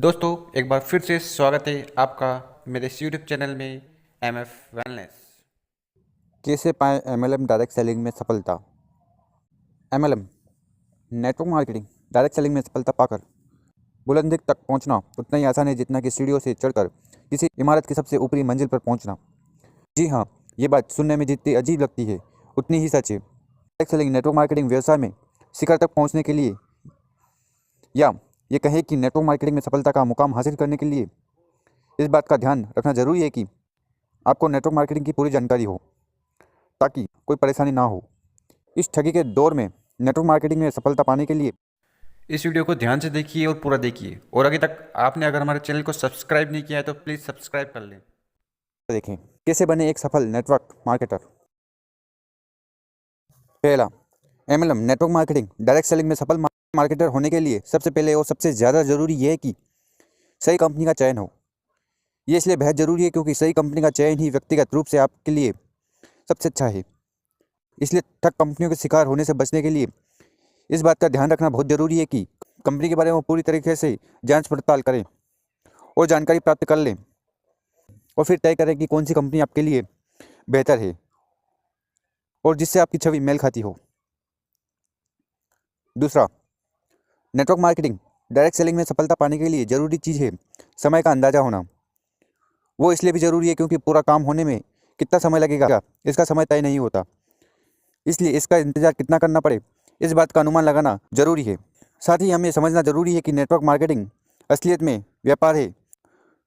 दोस्तों एक बार फिर से स्वागत है आपका मेरे इस यूट्यूब चैनल में MF वेलनेस। कैसे पाएं MLM डायरेक्ट सेलिंग में सफलता। MLM network marketing direct selling में सफलता पाकर बुलंदी तक पहुंचना उतना ही आसान है जितना कि सीढ़ियों से चढ़कर किसी इमारत की सबसे ऊपरी मंजिल पर पहुंचना। जी हाँ, ये बात सुनने में जितनी अजीब लगती है उतनी ही सच है। डायरेक्ट सेलिंग नेटवर्क मार्केटिंग व्यवसाय में शिखर तक पहुँचने के लिए, या ये कहें कि नेटवर्क मार्केटिंग में सफलता का मुकाम हासिल करने के लिए इस बात का ध्यान रखना जरूरी है कि आपको नेटवर्क मार्केटिंग की पूरी जानकारी हो, ताकि कोई परेशानी ना हो। इस ठगी के दौर में नेटवर्क मार्केटिंग में सफलता पाने के लिए इस वीडियो को ध्यान से देखिए और पूरा देखिए, और अभी तक आपने अगर हमारे चैनल को सब्सक्राइब नहीं किया है तो प्लीज़ सब्सक्राइब कर लें। देखें कैसे बने एक सफल नेटवर्क मार्केटर। पहला, MLM network marketing direct selling में सफल मार्केटर होने के लिए सबसे पहले और सबसे ज़्यादा ज़रूरी यह है कि सही कंपनी का चयन हो। ये इसलिए बेहद ज़रूरी है क्योंकि सही कंपनी का चयन ही व्यक्तिगत रूप से आपके लिए सबसे अच्छा है। इसलिए ठग कंपनियों के शिकार होने से बचने के लिए इस बात का ध्यान रखना बहुत ज़रूरी है कि कंपनी के बारे में पूरी तरीके से जांच पड़ताल करें और जानकारी प्राप्त कर लें, और फिर तय करें कि कौन सी कंपनी आपके लिए बेहतर है और जिससे आपकी छवि मेल खाती हो। दूसरा, नेटवर्क मार्केटिंग डायरेक्ट सेलिंग में सफलता पाने के लिए ज़रूरी चीज़ है समय का अंदाज़ा होना। वो इसलिए भी ज़रूरी है क्योंकि पूरा काम होने में कितना समय लगेगा इसका समय तय नहीं होता, इसलिए इसका इंतज़ार कितना करना पड़े इस बात का अनुमान लगाना जरूरी है। साथ ही हमें समझना जरूरी है कि नेटवर्क मार्केटिंग असलियत में व्यापार है,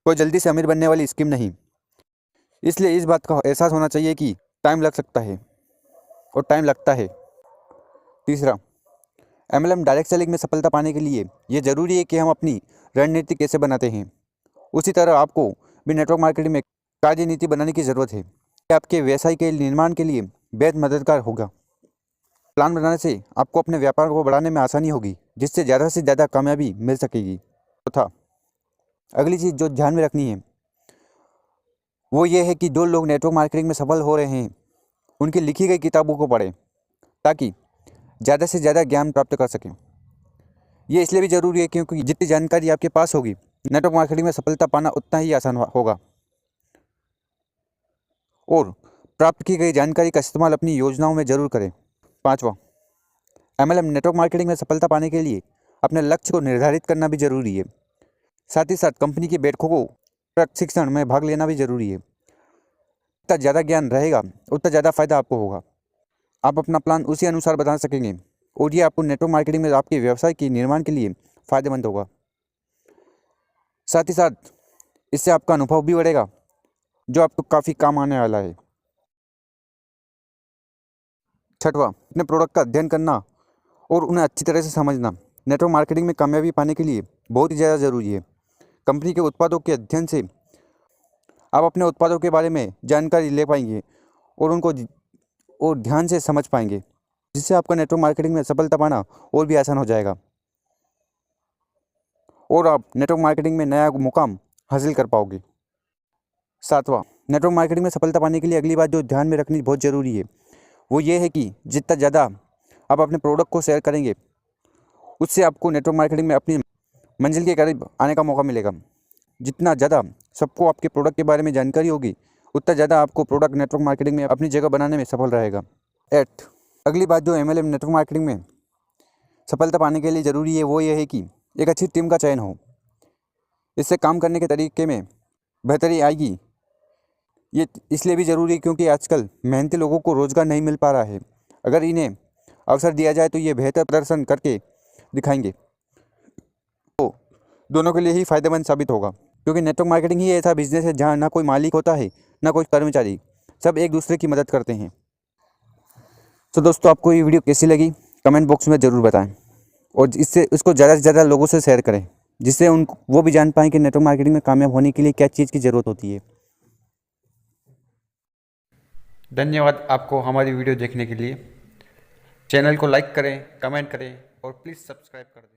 कोई जल्दी से अमीर बनने वाली स्कीम नहीं। इसलिए इस बात का एहसास होना चाहिए कि टाइम लग सकता है और टाइम लगता है। तीसरा, MLM डायरेक्ट सेलिंग में सफलता पाने के लिए ये ज़रूरी है कि हम अपनी रणनीति कैसे बनाते हैं, उसी तरह आपको भी नेटवर्क मार्केटिंग में कार्यनीति बनाने की ज़रूरत है। ये आपके व्यवसाय के निर्माण के लिए बेहद मददगार होगा। प्लान बनाने से आपको अपने व्यापार को बढ़ाने में आसानी होगी, जिससे ज़्यादा से ज़्यादा कामयाबी मिल सकेगी। चौथा, अगली चीज़ जो ध्यान में रखनी है वो ये है कि जो लोग नेटवर्क मार्केटिंग में सफल हो रहे हैं उनकी लिखी गई किताबों को पढ़ें, ताकि ज़्यादा से ज़्यादा ज्ञान प्राप्त कर सकें। ये इसलिए भी ज़रूरी है क्योंकि जितनी जानकारी आपके पास होगी, नेटवर्क मार्केटिंग में सफलता पाना उतना ही आसान होगा। और प्राप्त की गई जानकारी का इस्तेमाल अपनी योजनाओं में ज़रूर करें। पाँचवा, MLM नेटवर्क मार्केटिंग में सफलता पाने के लिए अपने लक्ष्य को निर्धारित करना भी जरूरी है। साथ ही साथ कंपनी की बैठकों को प्रशिक्षण में भाग लेना भी जरूरी है। जितना ज़्यादा ज्ञान रहेगा उतना ज़्यादा फायदा आपको होगा। आप अपना प्लान उसी अनुसार बना सकेंगे और ये आपको नेटवर्क मार्केटिंग में आपके व्यवसाय के निर्माण के लिए फायदेमंद होगा। साथ ही साथ इससे आपका अनुभव भी बढ़ेगा, जो आपको काफ़ी काम आने वाला है। छठवां, अपने प्रोडक्ट का अध्ययन करना और उन्हें अच्छी तरह से समझना नेटवर्क मार्केटिंग में कामयाबी पाने के लिए बहुत ही ज़्यादा ज़रूरी है। कंपनी के उत्पादों के अध्ययन से आप अपने उत्पादों के बारे में जानकारी ले पाएंगे और उनको और ध्यान से समझ पाएंगे, जिससे आपका नेटवर्क मार्केटिंग में सफलता पाना और भी आसान हो जाएगा और आप नेटवर्क मार्केटिंग में नया मुकाम हासिल कर पाओगे। सातवां, नेटवर्क मार्केटिंग में सफलता पाने के लिए अगली बात जो ध्यान में रखनी बहुत ज़रूरी है वो ये है कि जितना ज़्यादा आप अपने प्रोडक्ट को शेयर करेंगे, उससे आपको नेटवर्क मार्केटिंग में अपनी मंजिल के करीब आने का मौका मिलेगा। जितना ज़्यादा सबको आपके प्रोडक्ट के बारे में जानकारी होगी, उतना ज़्यादा आपको प्रोडक्ट नेटवर्क मार्केटिंग में अपनी जगह बनाने में सफल रहेगा। 8, अगली बात जो MLM नेटवर्क मार्केटिंग में सफलता पाने के लिए ज़रूरी है वो ये है कि एक अच्छी टीम का चयन हो। इससे काम करने के तरीके में बेहतरी आएगी। ये इसलिए भी ज़रूरी है क्योंकि आजकल मेहनती लोगों को रोज़गार नहीं मिल पा रहा है। अगर इन्हें अवसर दिया जाए तो ये बेहतर प्रदर्शन करके दिखाएंगे, तो दोनों के लिए ही फायदेमंद साबित होगा, क्योंकि नेटवर्क मार्केटिंग ही ऐसा बिजनेस है जहाँ ना कोई मालिक होता है ना कोई कर्मचारी, सब एक दूसरे की मदद करते हैं। तो दोस्तों, आपको ये वीडियो कैसी लगी कमेंट बॉक्स में ज़रूर बताएं और इससे उसको ज़्यादा से ज़्यादा लोगों से शेयर करें, जिससे वो भी जान पाएँ कि नेटवर्क मार्केटिंग में कामयाब होने के लिए क्या चीज़ की ज़रूरत होती है। धन्यवाद आपको हमारी वीडियो देखने के लिए। चैनल को लाइक करें, कमेंट करें और प्लीज़ सब्सक्राइब कर दें।